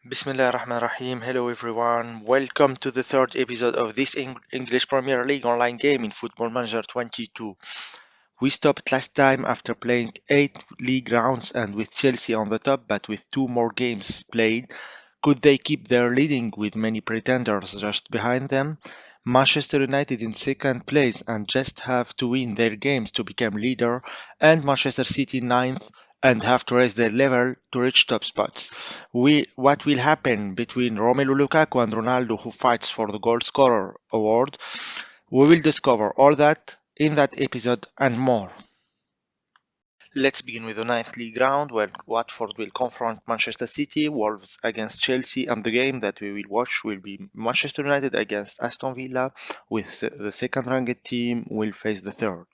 Bismillahirrahmanirrahim. Hello everyone. Welcome to the third episode of this English Premier League online game in Football Manager 22. We stopped last time after playing 8 league rounds and with Chelsea on the top, but with 2 more games played. Could they keep their leading with many pretenders just behind them? Manchester United in second place and just have to win their games to become leader, and Manchester City ninth and have to raise their level to reach top spots. What will happen between Romelu Lukaku and Ronaldo, who fights for the goal scorer award? We will discover all that in that episode and more. Let's begin with the ninth league round where Watford will confront Manchester City, Wolves against Chelsea, and the game that we will watch will be Manchester United against Aston Villa, with the second ranked team will face the third.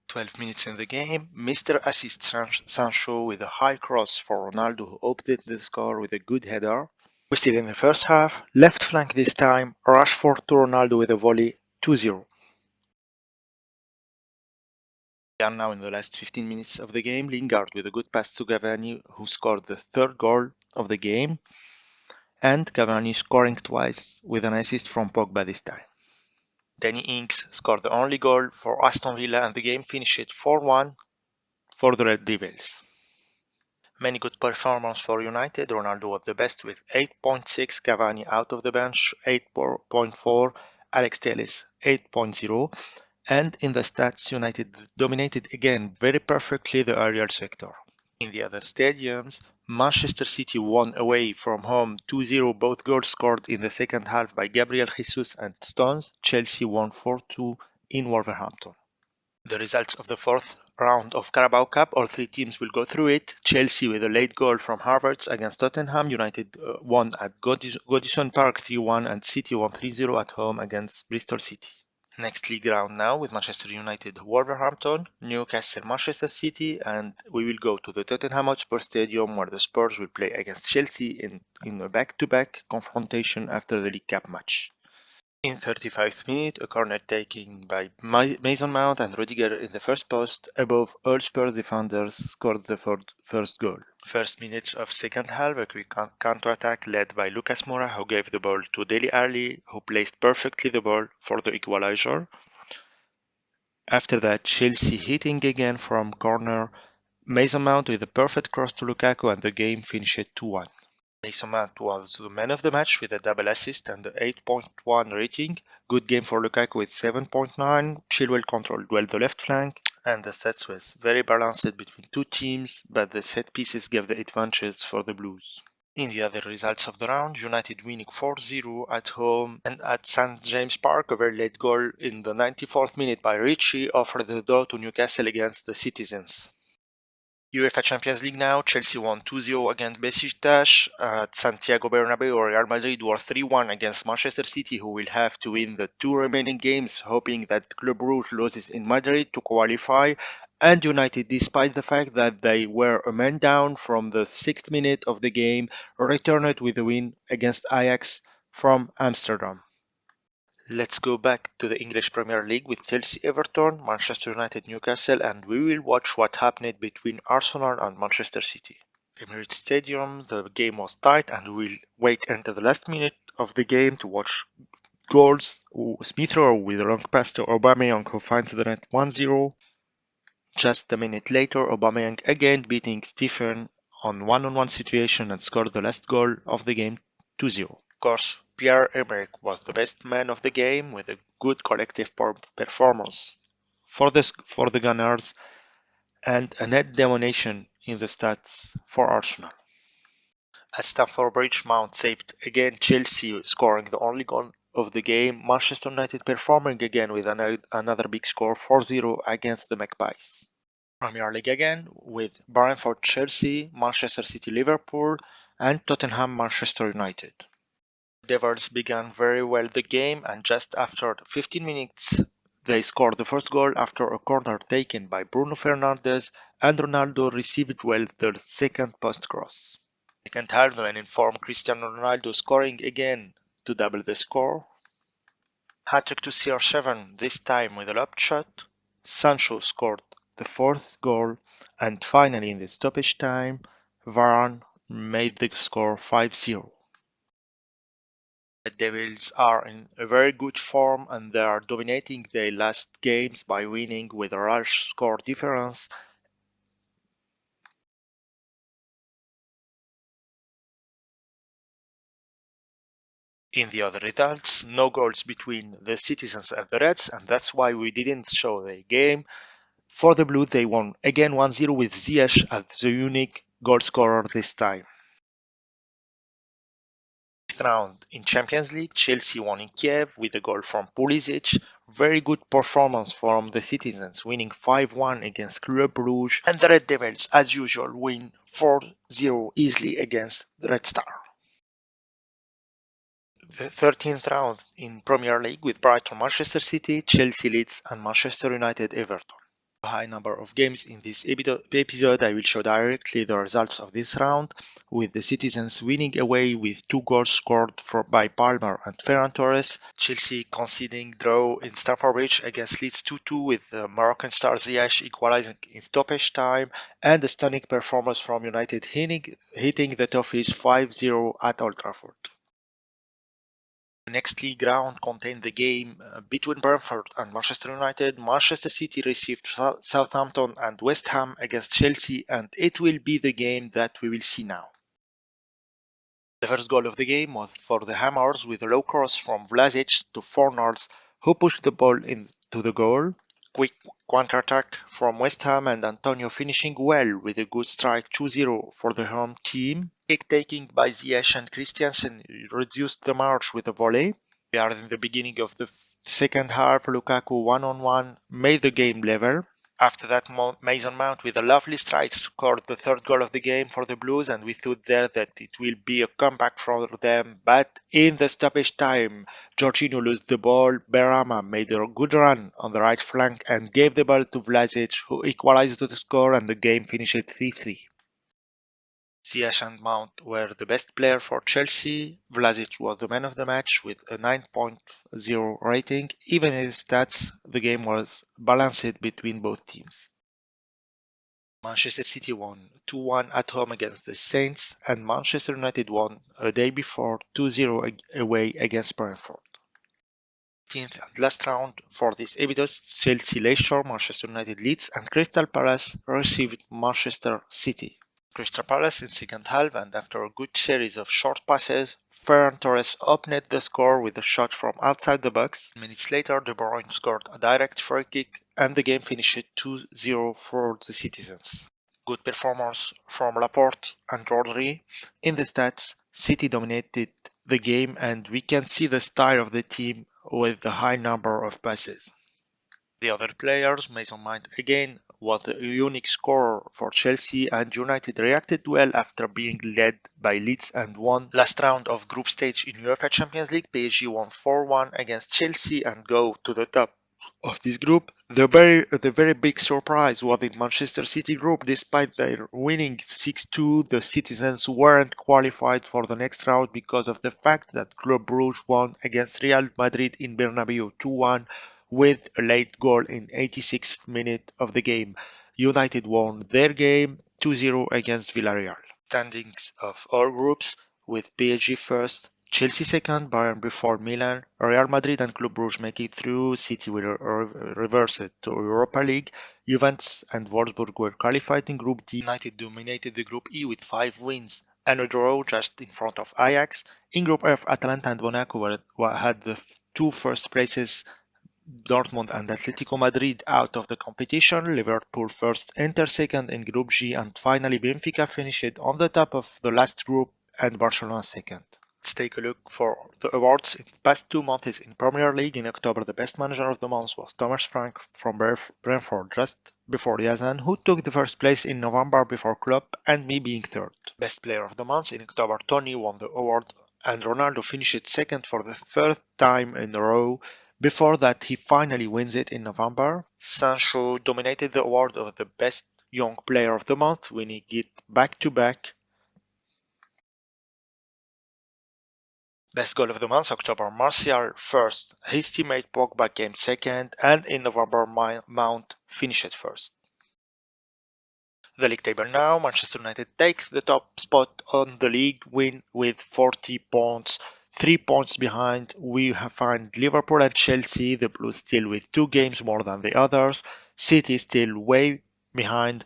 12 minutes in the game, Mr. Assist Sancho with a high cross for Ronaldo who opened the score with a good header. We're still in the first half, left flank this time, Rashford to Ronaldo with a volley 2-0. We are now in the last 15 minutes of the game. Lingard with a good pass to Cavani, who scored the third goal of the game, and Cavani scoring twice with an assist from Pogba this time. Danny Ings scored the only goal for Aston Villa, and the game finished 4-1 for the Red Devils. Many good performances for United. Ronaldo was the best with 8.6, Cavani out of the bench 8.4, Alex Telles 8.0. And in the stats, United dominated again very perfectly the aerial sector. In the other stadiums, Manchester City won away from home 2-0, both goals scored in the second half by Gabriel Jesus and Stones. Chelsea won 4-2 in Wolverhampton. The results of the fourth round of Carabao Cup, all three teams will go through it. Chelsea with a late goal from Havertz against Tottenham. United won at Goodison Park 3-1 and City won 3-0 at home against Bristol City. Next league round now with Manchester United, Wolverhampton, Newcastle, Manchester City, and we will go to the Tottenham Hotspur Stadium where the Spurs will play against Chelsea in a back-to-back confrontation after the League Cup match. In 35th minute, a corner taken by Mason Mount and Rudiger in the first post above all Spurs defenders scored the first goal. First minutes of second half, a quick counter-attack led by Lucas Moura, who gave the ball to Dele Alli, who placed perfectly the ball for the equalizer. After that, Chelsea hitting again from corner, Mason Mount with a perfect cross to Lukaku, and the game finished 2-1. Mason Mount was the man of the match with a double assist and an 8.1 rating. Good game for Lukaku with 7.9. Chilwell controlled well the left flank, and the sets was very balanced between two teams, but the set pieces gave the advantage for the Blues. In the other results of the round, United winning 4-0 at home and at St James Park, a very late goal in the 94th minute by Ritchie offered the door to Newcastle against the Citizens. UEFA Champions League now, Chelsea won 2-0 against Besiktas. At Santiago Bernabeu, Real Madrid were 3-1 against Manchester City, who will have to win the two remaining games, hoping that Club Brugge loses in Madrid to qualify. And United, despite the fact that they were a man down from the 6th minute of the game, returned with a win against Ajax from Amsterdam. Let's go back to the English Premier League with Chelsea Everton, Manchester United Newcastle, and we will watch what happened between Arsenal and Manchester City. Emirates Stadium, the game was tight and we'll wait until the last minute of the game to watch goals. Smith Rowe with a long pass to Aubameyang who finds the net 1-0. Just a minute later, Aubameyang again beating Stephen on one-on-one situation and scored the last goal of the game 2-0. Of course, Pierre-Emerick was the best man of the game with a good collective performance for the Gunners and a net domination in the stats for Arsenal. At Stamford Bridge, Mount saved again Chelsea, scoring the only goal of the game. Manchester United performing again with another big score 4-0 against the Magpies. Premier League again with Brentford Chelsea, Manchester City Liverpool, and Tottenham Manchester United. Devils began very well the game, and just after 15 minutes they scored the first goal after a corner taken by Bruno Fernandes, and Ronaldo received well the second post cross. Second half, when informed Cristiano Ronaldo scoring again to double the score. Hat-trick to CR7, this time with a lob shot. Sancho scored the fourth goal, and finally in the stoppage time, Varane made the score 5-0. The Devils are in a very good form and they are dominating their last games by winning with a large score difference. In the other results, no goals between the Citizens and the Reds, and that's why we didn't show the game. For the Blues, they won again 1-0 with Ziyech as the unique goal scorer this time. Round in Champions League, Chelsea won in Kiev with a goal from Pulisic. Very good performance from the Citizens, winning 5-1 against Club Brugge, and the Red Devils, as usual, win 4-0 easily against the Red Star. The 13th round in Premier League with Brighton, Manchester City, Chelsea, Leeds, and Manchester United, Everton. A high number of games in this episode. I will show directly the results of this round, with the Citizens winning away with 2 goals scored by Palmer and Ferran Torres, Chelsea conceding draw in Stamford Bridge against Leeds 2-2 with Moroccan star Ziyech equalizing in stoppage time, and a stunning performance from United hitting the Toffees 5-0 at Old Trafford. The next league round contained the game between Brentford and Manchester United. Manchester City received Southampton and West Ham against Chelsea, and it will be the game that we will see now. The first goal of the game was for the Hammers with a low cross from Vlasic to Fornals, who pushed the ball into the goal. Quick counter-attack from West Ham and Antonio finishing well with a good strike 2-0 for the home team. Kick taking by Ziyech and Christiansen reduced the march with a volley. We are in the beginning of the second half. Lukaku one-on-one made the game level. After that, Mason Mount with a lovely strike scored the third goal of the game for the Blues, and we thought there that it will be a comeback for them. But in the stoppage time, Jorginho lost the ball. Berama made a good run on the right flank and gave the ball to Vlasic, who equalized the score, and the game finished 3-3. Ziyech and Mount were the best player for Chelsea. Vlasic was the man of the match with a 9.0 rating. Even in his stats, the game was balanced between both teams. Manchester City won 2-1 at home against the Saints, and Manchester United won a day before 2-0 away against Brentford. 15th and last round for this episode, Chelsea Leicester, Manchester United Leeds, and Crystal Palace received Manchester City. Crystal Palace in second half, and after a good series of short passes, Ferran Torres opened the score with a shot from outside the box. Minutes later, De Bruyne scored a direct free kick, and the game finished 2-0 for the Citizens. Good performance from Laporte and Rodri. In the stats, City dominated the game, and we can see the style of the team with the high number of passes. The other players, Mason Mount again was the unique scorer for Chelsea, and United reacted well after being led by Leeds and won last round of group stage in UEFA Champions League. PSG won 4-1 against Chelsea and go to the top of this group. The very big surprise was in Manchester City group. Despite their winning 6-2, the Citizens weren't qualified for the next round because of the fact that Club Brugge won against Real Madrid in Bernabeu 2-1 with a late goal in 86th minute of the game. United won their game 2-0 against Villarreal. Standings of all groups with PSG first, Chelsea second, Bayern before Milan, Real Madrid and Club Brugge make it through, City will reverse it to Europa League, Juventus and Wolfsburg were qualified in Group D. United dominated the Group E with 5 wins and a draw just in front of Ajax. In Group F, Atalanta and Monaco had the 2 first places. Dortmund and Atletico Madrid out of the competition, Liverpool first, Inter second in Group G, and finally Benfica finished on the top of the last group and Barcelona second. Let's take a look for the awards in the past 2 months in Premier League. In October, the best manager of the month was Thomas Frank from Brentford, just before Yazan, who took the first place in November before Klopp and me being third. Best player of the month in October, Tony won the award, and Ronaldo finished second for the third time in a row. Before that, he finally wins it in November. Sancho dominated the award of the best young player of the month, winning it back-to-back. Best goal of the month, October, Martial first. His teammate Pogba came second, and in November, Mount finished first. The league table now, Manchester United takes the top spot on the league win with 40 points. 3 points behind, we have found Liverpool and Chelsea, the Blues still with 2 games more than the others. City still way behind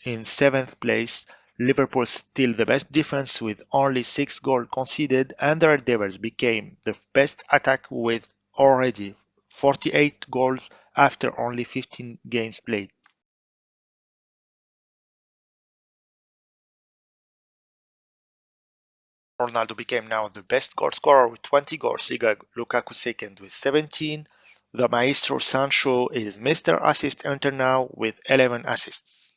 in 7th place. Liverpool still the best defense with only 6 goals conceded, and the Red Devils became the best attack with already 48 goals after only 15 games played. Ronaldo became now the best goal scorer with 20 goals, Lukaku second with 17. The Maestro Sancho is Mr. Assist Hunter now with 11 assists.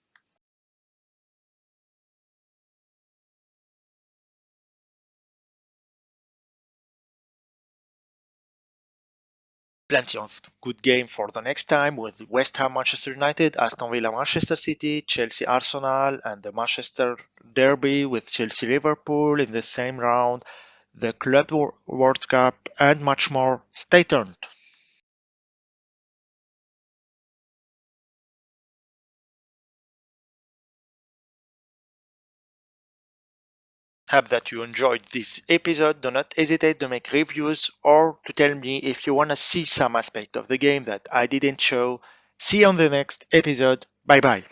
Plenty of good game for the next time with West Ham Manchester United, Aston Villa Manchester City, Chelsea Arsenal, and the Manchester Derby with Chelsea Liverpool in the same round, the Club World Cup, and much more. Stay tuned. Hope that you enjoyed this episode. Do not hesitate to make reviews or to tell me if you want to see some aspect of the game that I didn't show. See you on the next episode. Bye bye.